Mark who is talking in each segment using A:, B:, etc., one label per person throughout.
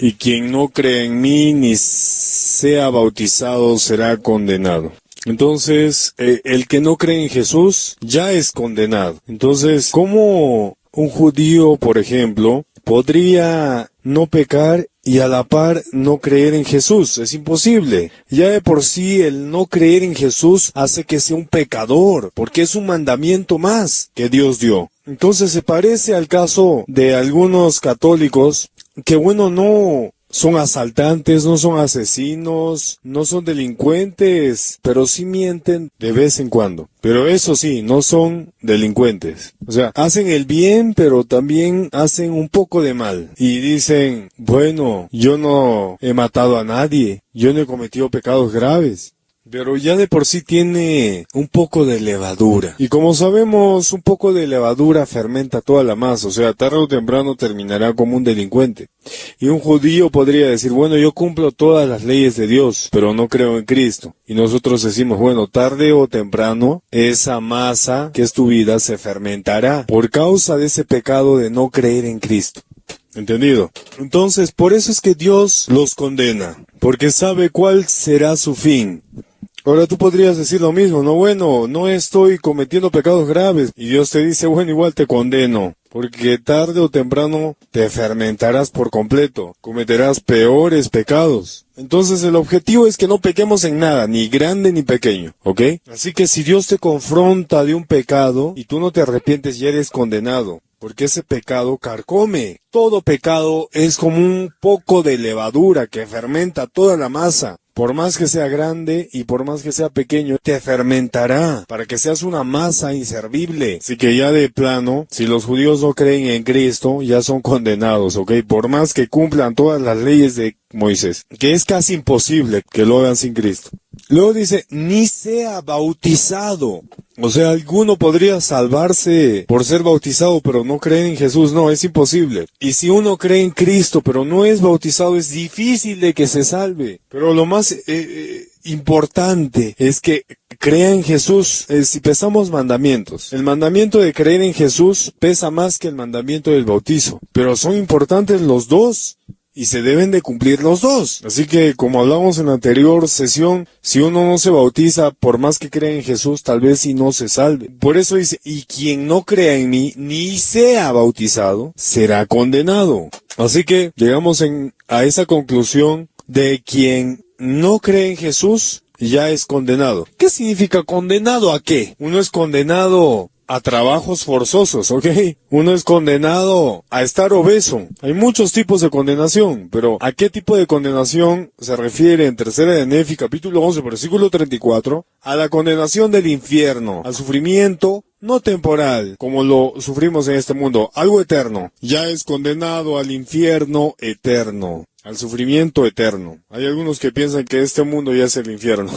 A: y quien no cree en mí ni sea bautizado será condenado. Entonces, el que no cree en Jesús ya es condenado. Entonces, ¿cómo un judío, por ejemplo, podría no pecar y a la par no creer en Jesús? Es imposible. Ya de por sí el no creer en Jesús hace que sea un pecador, porque es un mandamiento más que Dios dio. Entonces se parece al caso de algunos católicos que, bueno, no son asaltantes, no son asesinos, no son delincuentes, pero sí mienten de vez en cuando. Pero eso sí, no son delincuentes. O sea, hacen el bien, pero también hacen un poco de mal. Y dicen, bueno, yo no he matado a nadie, yo no he cometido pecados graves. Pero ya de por sí tiene un poco de levadura. Y como sabemos, un poco de levadura fermenta toda la masa. O sea, tarde o temprano terminará como un delincuente. Y un judío podría decir, bueno, yo cumplo todas las leyes de Dios, pero no creo en Cristo. Y nosotros decimos, bueno, tarde o temprano, esa masa que es tu vida se fermentará por causa de ese pecado de no creer en Cristo. ¿Entendido? Entonces, por eso es que Dios los condena, porque sabe cuál será su fin. Ahora tú podrías decir lo mismo, no, bueno, no estoy cometiendo pecados graves. Y Dios te dice, bueno, igual te condeno, porque tarde o temprano te fermentarás por completo, cometerás peores pecados. Entonces el objetivo es que no pequemos en nada, ni grande ni pequeño, ¿ok? Así que si Dios te confronta de un pecado y tú no te arrepientes, ya eres condenado. Porque ese pecado carcome. Todo pecado es como un poco de levadura que fermenta toda la masa. Por más que sea grande y por más que sea pequeño, te fermentará para que seas una masa inservible. Así que ya de plano, si los judíos no creen en Cristo, ya son condenados, ¿ok? Por más que cumplan todas las leyes de Moisés, que es casi imposible que lo hagan sin Cristo. Luego dice, ni sea bautizado. O sea, alguno podría salvarse por ser bautizado, pero no creer en Jesús. No, es imposible. Y si uno cree en Cristo, pero no es bautizado, es difícil de que se salve. Pero lo más importante es que crea en Jesús. Si pesamos mandamientos, el mandamiento de creer en Jesús pesa más que el mandamiento del bautizo. Pero son importantes los dos. Y se deben de cumplir los dos. Así que, como hablamos en la anterior sesión, si uno no se bautiza, por más que crea en Jesús, tal vez si no se salve. Por eso dice, y quien no crea en mí, ni sea bautizado, será condenado. Así que, llegamos a esa conclusión de quien no cree en Jesús, ya es condenado. ¿Qué significa condenado a qué? Uno es condenado a trabajos forzosos, ¿ok? Uno es condenado a estar obeso. Hay muchos tipos de condenación, pero ¿a qué tipo de condenación se refiere en Tercera de Nefi, capítulo 11, versículo 34? A la condenación del infierno, al sufrimiento no temporal, como lo sufrimos en este mundo, algo eterno. Ya es condenado al infierno eterno, al sufrimiento eterno. Hay algunos que piensan que este mundo ya es el infierno.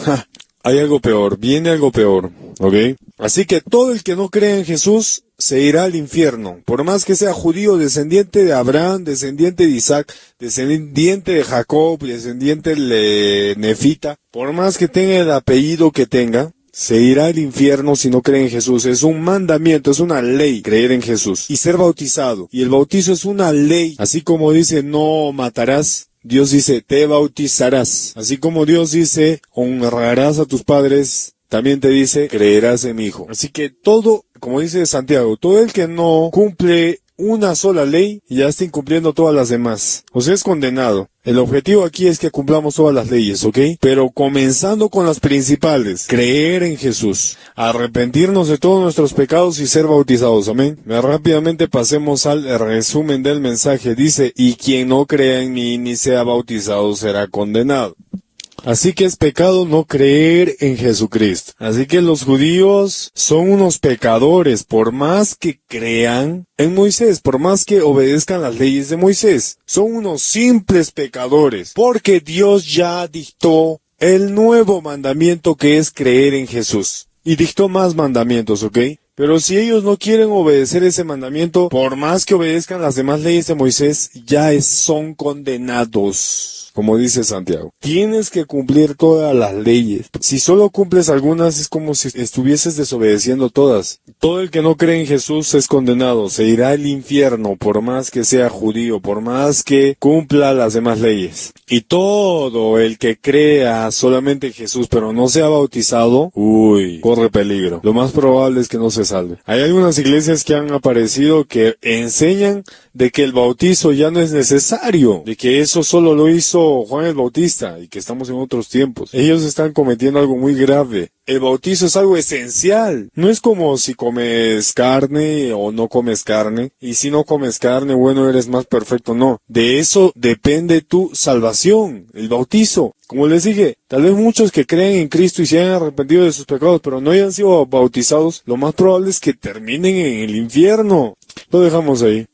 A: Hay algo peor, viene algo peor, ¿ok? Así que todo el que no cree en Jesús se irá al infierno. Por más que sea judío, descendiente de Abraham, descendiente de Isaac, descendiente de Jacob, descendiente de Nefita, por más que tenga el apellido que tenga, se irá al infierno si no cree en Jesús. Es un mandamiento, es una ley creer en Jesús y ser bautizado. Y el bautizo es una ley, así como dice no matarás. Dios dice, te bautizarás. Así como Dios dice, honrarás a tus padres, también te dice, creerás en mi Hijo. Así que todo, como dice Santiago, todo el que no cumple una sola ley, ya está incumpliendo todas las demás. O sea, es condenado. El objetivo aquí es que cumplamos todas las leyes, ¿ok? Pero comenzando con las principales. Creer en Jesús. Arrepentirnos de todos nuestros pecados y ser bautizados, ¿amén? Rápidamente pasemos al resumen del mensaje. Dice, y quien no crea en mí ni sea bautizado será condenado. Así que es pecado no creer en Jesucristo. Así que los judíos son unos pecadores, por más que crean en Moisés, por más que obedezcan las leyes de Moisés. Son unos simples pecadores, porque Dios ya dictó el nuevo mandamiento que es creer en Jesús. Y dictó más mandamientos, ¿ok? Pero si ellos no quieren obedecer ese mandamiento, por más que obedezcan las demás leyes de Moisés, son condenados. Como dice Santiago, tienes que cumplir todas las leyes. Si solo cumples algunas, es como si estuvieses desobedeciendo todas. Todo el que no cree en Jesús es condenado, se irá al infierno, por más que sea judío, por más que cumpla las demás leyes. Y todo el que crea solamente en Jesús, pero no sea bautizado, corre peligro. Lo más probable es que no se salve. Hay algunas iglesias que han aparecido que enseñan de que el bautizo ya no es necesario, de que eso solo lo hizo Juan el Bautista y que estamos en otros tiempos. Ellos están cometiendo algo muy grave. El bautizo es algo esencial. No es como si comes carne o no comes carne. Y si no comes carne, bueno, eres más perfecto. No. De eso depende tu salvación. El bautizo. Como les dije, tal vez muchos que creen en Cristo y se hayan arrepentido de sus pecados, pero no hayan sido bautizados, lo más probable es que terminen en el infierno. Lo dejamos ahí.